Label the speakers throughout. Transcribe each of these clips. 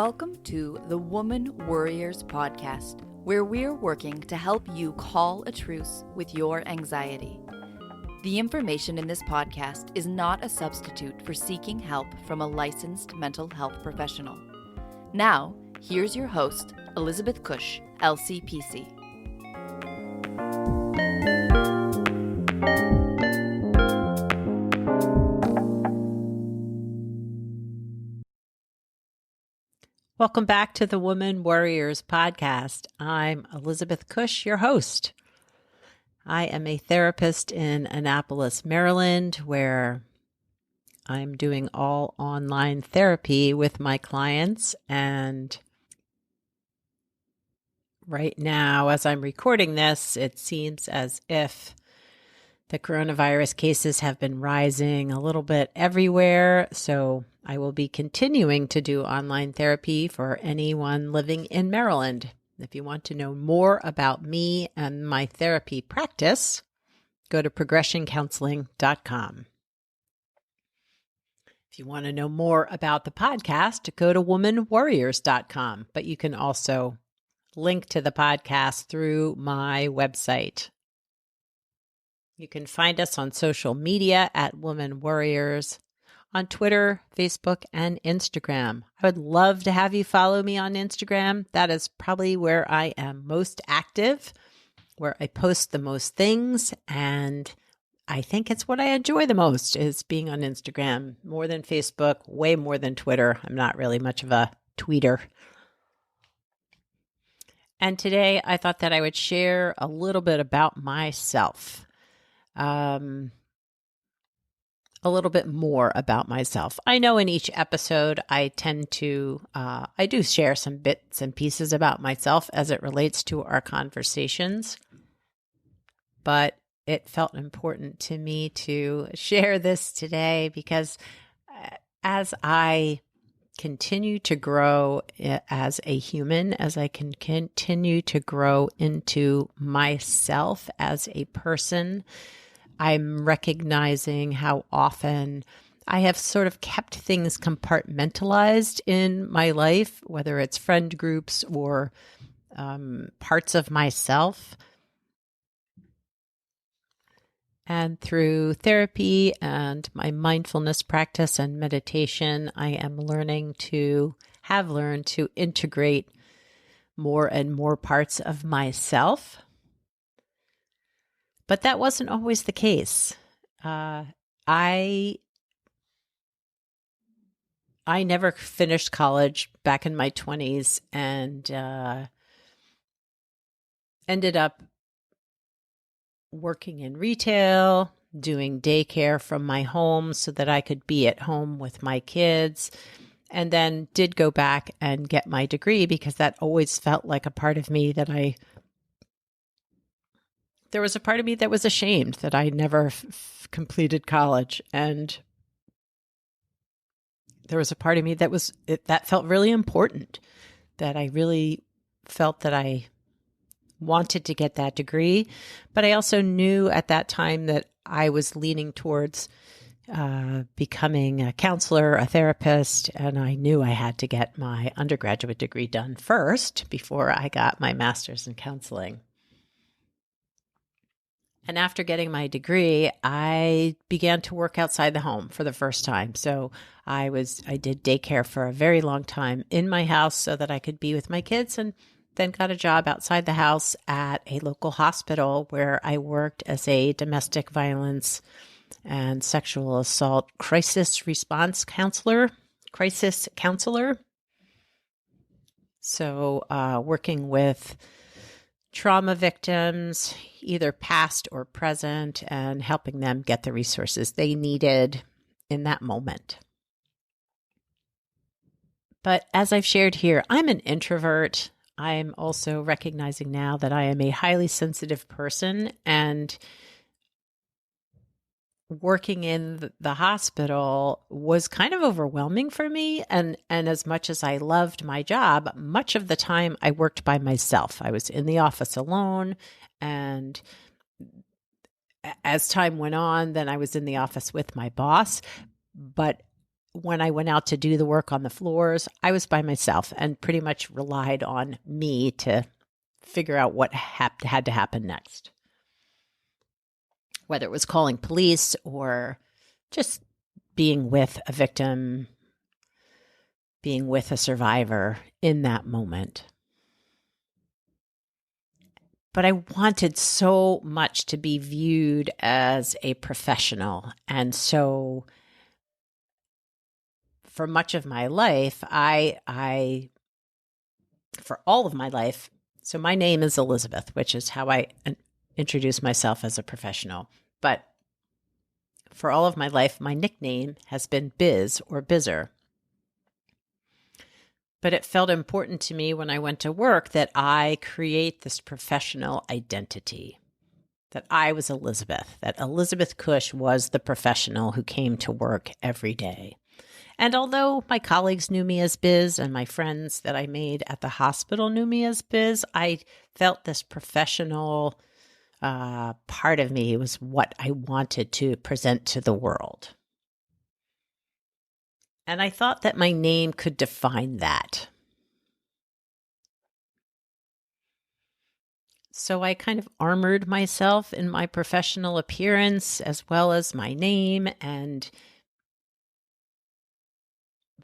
Speaker 1: Welcome to the Woman Worriers podcast, where we're working to help you call a truce with your anxiety. The information in this podcast is not a substitute for seeking help from a licensed mental health professional. Now, here's your host, Elizabeth Cush, LCPC.
Speaker 2: Welcome back to the Woman Worriers podcast. I'm Elizabeth Cush, your host. I am a therapist in Annapolis, Maryland, where I'm doing all online therapy with my clients. And right now, as I'm recording this, it seems as if the coronavirus cases have been rising a little bit everywhere. So I will be continuing to do online therapy for anyone living in Maryland. If you want to know more about me and my therapy practice, go to progressioncounseling.com. If you want to know more about the podcast, go to womanwarriors.com. But you can also link to the podcast through my website. You can find us on social media at Woman Worriers, on Twitter, Facebook, and Instagram. I would love to have you follow me on Instagram. That is probably where I am most active, where I post the most things, and I think it's what I enjoy the most is being on Instagram, more than Facebook, way more than Twitter. I'm not really much of a tweeter. And today I thought that I would share a little bit about myself. A little bit more about myself. I know in each episode I tend to, I do share some bits and pieces about myself as it relates to our conversations, but it felt important to me to share this today because as I continue to grow as a human, as I can continue to grow into myself as a person, I'm recognizing how often I have sort of kept things compartmentalized in my life, whether it's friend groups or parts of myself. And through therapy and my mindfulness practice and meditation, I am learned to integrate more and more parts of myself. But that wasn't always the case. I never finished college back in my 20s and ended up working in retail, doing daycare from my home so that I could be at home with my kids, and then did go back and get my degree because that always felt like a part of me that there was a part of me that was ashamed that I never completed college. And there was a part of me that felt really important, that I really felt that I wanted to get that degree. But I also knew at that time that I was leaning towards becoming a counselor, a therapist, and I knew I had to get my undergraduate degree done first before I got my master's in counseling. And after getting my degree, I began to work outside the home for the first time. So I did daycare for a very long time in my house so that I could be with my kids, and then got a job outside the house at a local hospital where I worked as a domestic violence and sexual assault crisis counselor. So working with trauma victims, either past or present, and helping them get the resources they needed in that moment. But as I've shared here, I'm an introvert. I'm also recognizing now that I am a highly sensitive person, and working in the hospital was kind of overwhelming for me. And as much as I loved my job, much of the time I worked by myself. I was in the office alone. And as time went on, then I was in the office with my boss. But when I went out to do the work on the floors, I was by myself and pretty much relied on me to figure out what had to happen next. Whether it was calling police or just being with a victim, being with a survivor in that moment. But I wanted so much to be viewed as a professional. And so for much of my life, for all of my life, so my name is Elizabeth, which is how I introduce myself as a professional. But for all of my life, my nickname has been Biz or Bizzer. But it felt important to me when I went to work that I create this professional identity, that I was Elizabeth, that Elizabeth Cush was the professional who came to work every day. And although my colleagues knew me as Biz and my friends that I made at the hospital knew me as Biz, I felt this professional part of me was what I wanted to present to the world. And I thought that my name could define that. So I kind of armored myself in my professional appearance as well as my name, and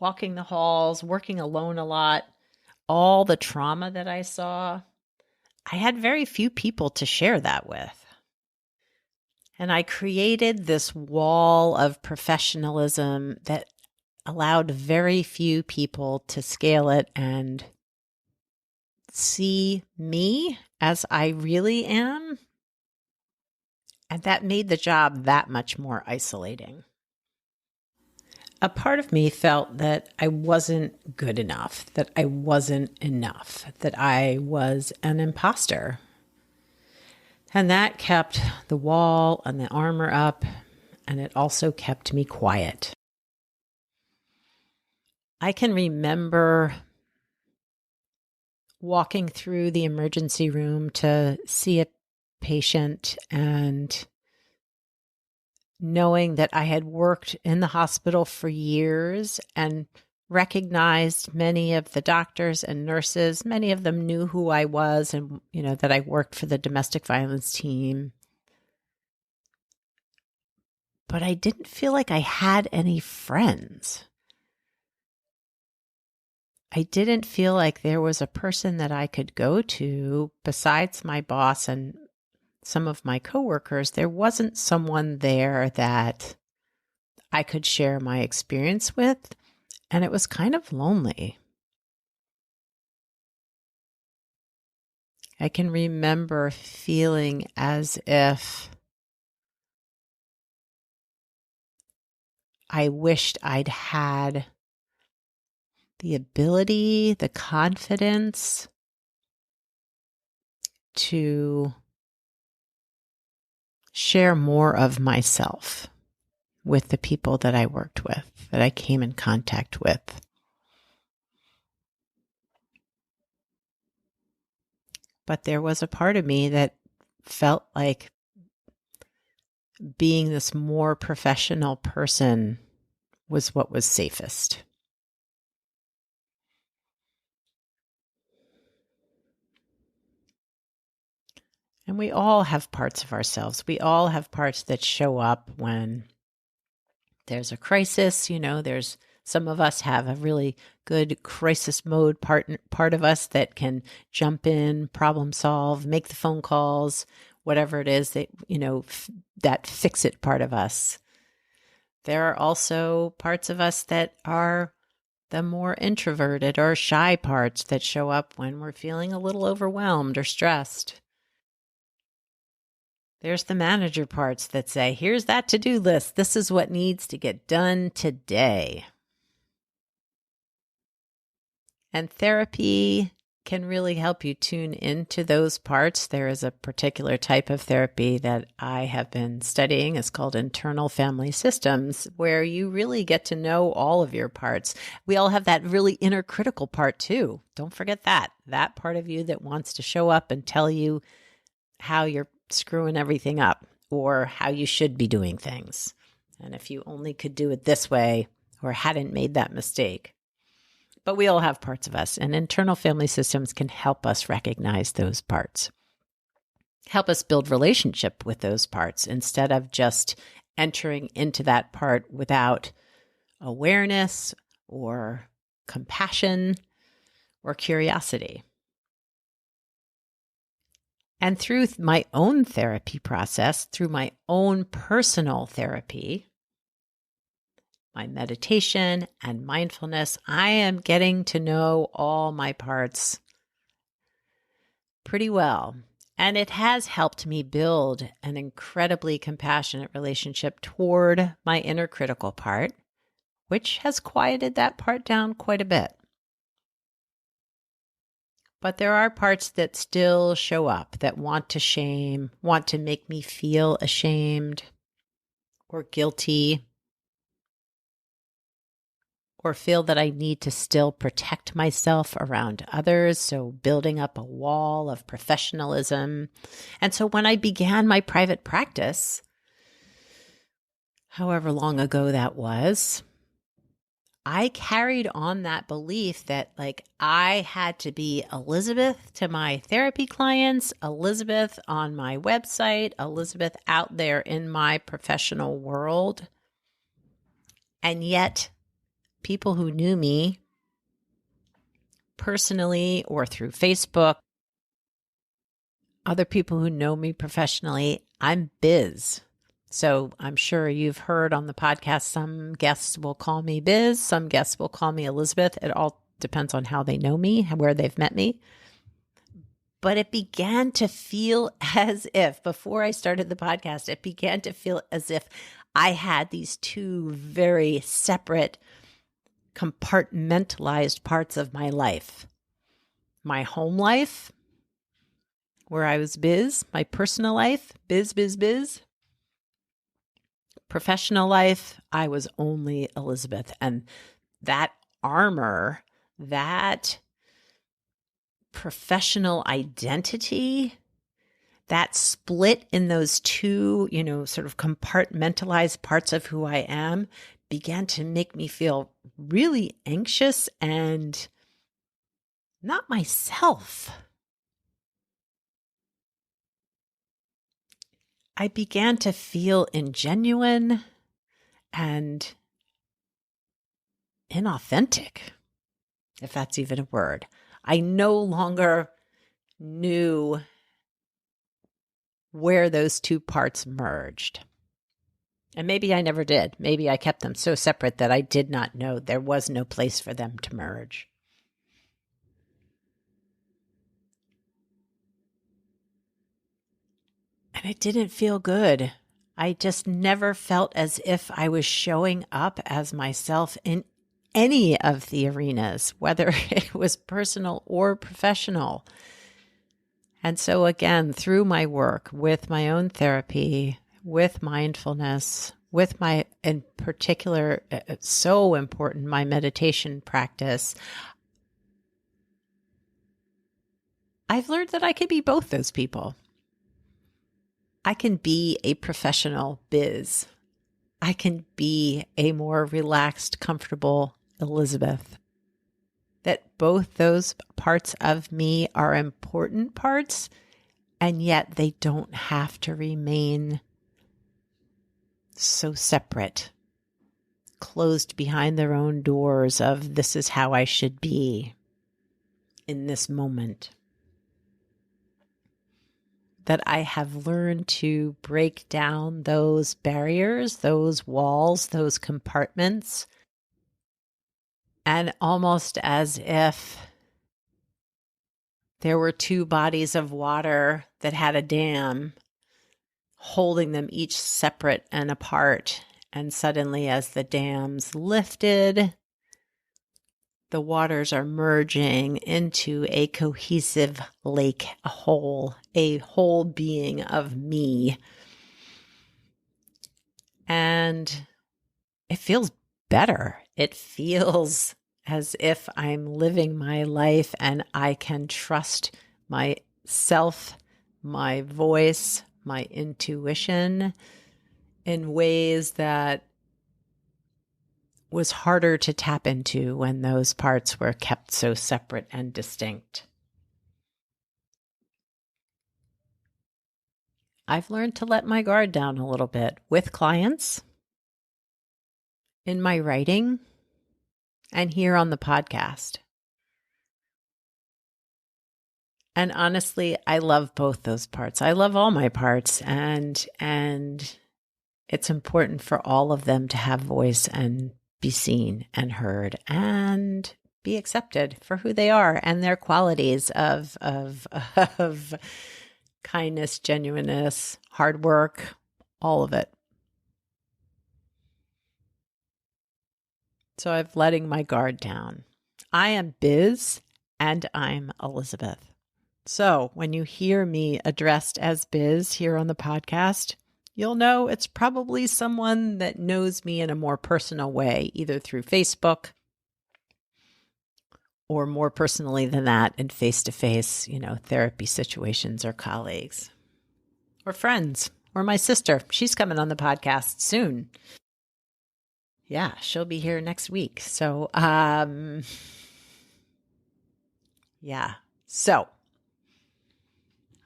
Speaker 2: walking the halls, working alone a lot, all the trauma that I saw, I had very few people to share that with. And I created this wall of professionalism that allowed very few people to scale it and see me as I really am. And that made the job that much more isolating. A part of me felt that I wasn't good enough, that I wasn't enough, that I was an imposter. And that kept the wall and the armor up, and it also kept me quiet. I can remember walking through the emergency room to see a patient and knowing that I had worked in the hospital for years and recognized many of the doctors and nurses. Many of them knew who I was and, that I worked for the domestic violence team. But I didn't feel like I had any friends. I didn't feel like there was a person that I could go to besides my boss and some of my coworkers. There wasn't someone there that I could share my experience with, and it was kind of lonely. I can remember feeling as if I wished I'd had the ability, the confidence to share more of myself with the people that I worked with, that I came in contact with. But there was a part of me that felt like being this more professional person was what was safest. And we all have parts of ourselves. We all have parts that show up when there's a crisis. There's some of us have a really good crisis mode part of us that can jump in, problem solve, make the phone calls, whatever it is that, that fix it part of us. There are also parts of us that are the more introverted or shy parts that show up when we're feeling a little overwhelmed or stressed. There's the manager parts that say, here's that to-do list. This is what needs to get done today. And therapy can really help you tune into those parts. There is a particular type of therapy that I have been studying. It's called internal family systems, where you really get to know all of your parts. We all have that really inner critical part too. Don't forget that part of you that wants to show up and tell you how you're screwing everything up or how you should be doing things. And if you only could do it this way, or hadn't made that mistake. But we all have parts of us, and internal family systems can help us recognize those parts, help us build relationship with those parts instead of just entering into that part without awareness or compassion or curiosity. And through my own therapy process, through my own personal therapy, my meditation and mindfulness, I am getting to know all my parts pretty well. And it has helped me build an incredibly compassionate relationship toward my inner critical part, which has quieted that part down quite a bit. But there are parts that still show up that want to shame, want to make me feel ashamed or guilty, or feel that I need to still protect myself around others. So building up a wall of professionalism. And so when I began my private practice, however long ago that was, I carried on that belief that I had to be Elizabeth to my therapy clients, Elizabeth on my website, Elizabeth out there in my professional world. And yet people who knew me personally or through Facebook, other people who know me professionally, I'm Biz. So I'm sure you've heard on the podcast, some guests will call me Biz, some guests will call me Elizabeth. It all depends on how they know me, where they've met me. But it began to feel as if, before I started the podcast, it began to feel as if I had these two very separate, compartmentalized parts of my life. My home life, where I was Biz, my personal life, Biz, Biz, Biz. Professional life, I was only Elizabeth. And that armor, that professional identity, that split in those two, sort of compartmentalized parts of who I am began to make me feel really anxious and not myself. I began to feel ingenuine and inauthentic, if that's even a word. I no longer knew where those two parts merged. And maybe I never did. Maybe I kept them so separate that I did not know there was no place for them to merge. And it didn't feel good. I just never felt as if I was showing up as myself in any of the arenas, whether it was personal or professional. And so again, through my work with my own therapy, with mindfulness, with my, in particular, so important, my meditation practice, I've learned that I can be both those people. I can be a professional Biz. I can be a more relaxed, comfortable Elizabeth. That both those parts of me are important parts, and yet they don't have to remain so separate, closed behind their own doors of this is how I should be in this moment. That I have learned to break down those barriers, those walls, those compartments, and almost as if there were two bodies of water that had a dam holding them each separate and apart. And suddenly, as the dams lifted, the waters are merging into a cohesive lake, a whole being of me. And it feels better. It feels as if I'm living my life and I can trust myself, my voice, my intuition in ways that was harder to tap into when those parts were kept so separate and distinct. I've learned to let my guard down a little bit with clients, in my writing, and here on the podcast. And honestly, I love both those parts. I love all my parts, and it's important for all of them to have voice and be seen and heard and be accepted for who they are and their qualities of kindness, genuineness, hard work, all of it. So I'm letting my guard down. I am Biz and I'm Elizabeth. So when you hear me addressed as Biz here on the podcast, you'll know it's probably someone that knows me in a more personal way, either through Facebook or more personally than that in face-to-face, therapy situations or colleagues or friends or my sister. She's coming on the podcast soon. Yeah, she'll be here next week. So, yeah. So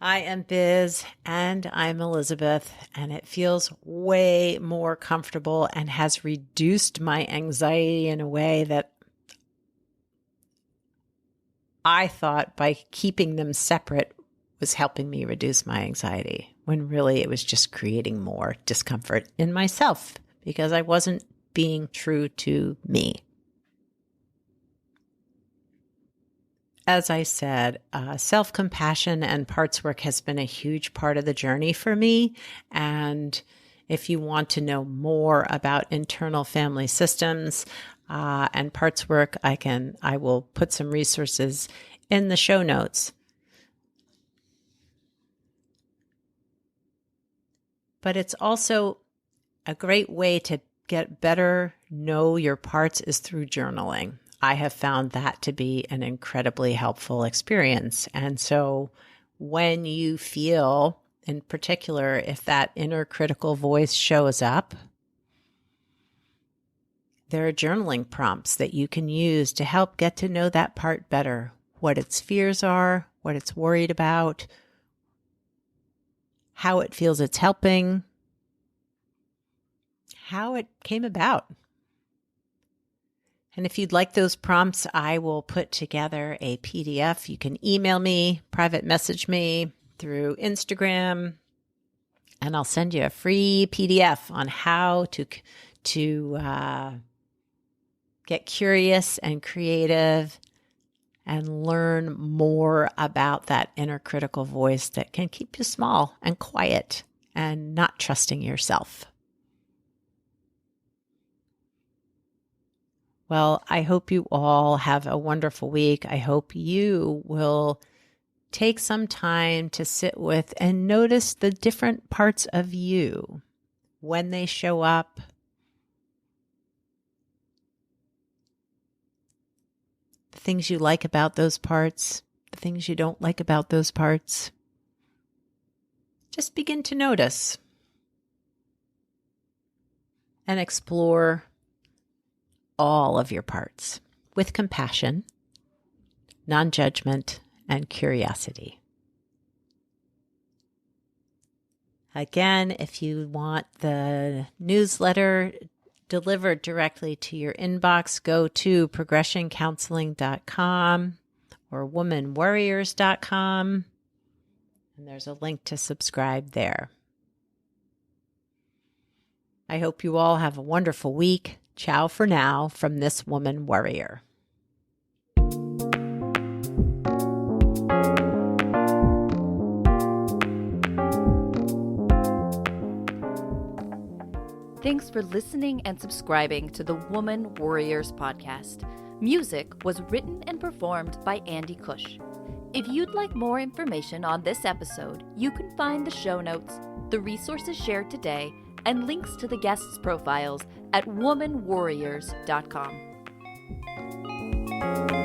Speaker 2: I am Biz and I'm Elizabeth, and it feels way more comfortable and has reduced my anxiety in a way that I thought by keeping them separate was helping me reduce my anxiety, when really it was just creating more discomfort in myself because I wasn't being true to me. As I said, self-compassion and parts work has been a huge part of the journey for me. And if you want to know more about internal family systems and parts work, I will put some resources in the show notes. But it's also a great way to get better know your parts is through journaling. I have found that to be an incredibly helpful experience. And so when you feel, in particular, if that inner critical voice shows up, there are journaling prompts that you can use to help get to know that part better, what its fears are, what it's worried about, how it feels it's helping, how it came about. And if you'd like those prompts, I will put together a PDF. You can email me, private message me through Instagram, and I'll send you a free PDF on how to get curious and creative and learn more about that inner critical voice that can keep you small and quiet and not trusting yourself. Well, I hope you all have a wonderful week. I hope you will take some time to sit with and notice the different parts of you when they show up, the things you like about those parts, the things you don't like about those parts. Just begin to notice and explore all of your parts with compassion, non-judgment, and curiosity. Again, if you want the newsletter delivered directly to your inbox, go to progressioncounseling.com or womanwarriors.com, and there's a link to subscribe there. I hope you all have a wonderful week. Ciao for now from this woman warrior.
Speaker 1: Thanks for listening and subscribing to the Woman Worriers podcast. Music was written and performed by Andy Cush. If you'd like more information on this episode, you can find the show notes, the resources shared today, and links to the guests' profiles at womanwarriors.com.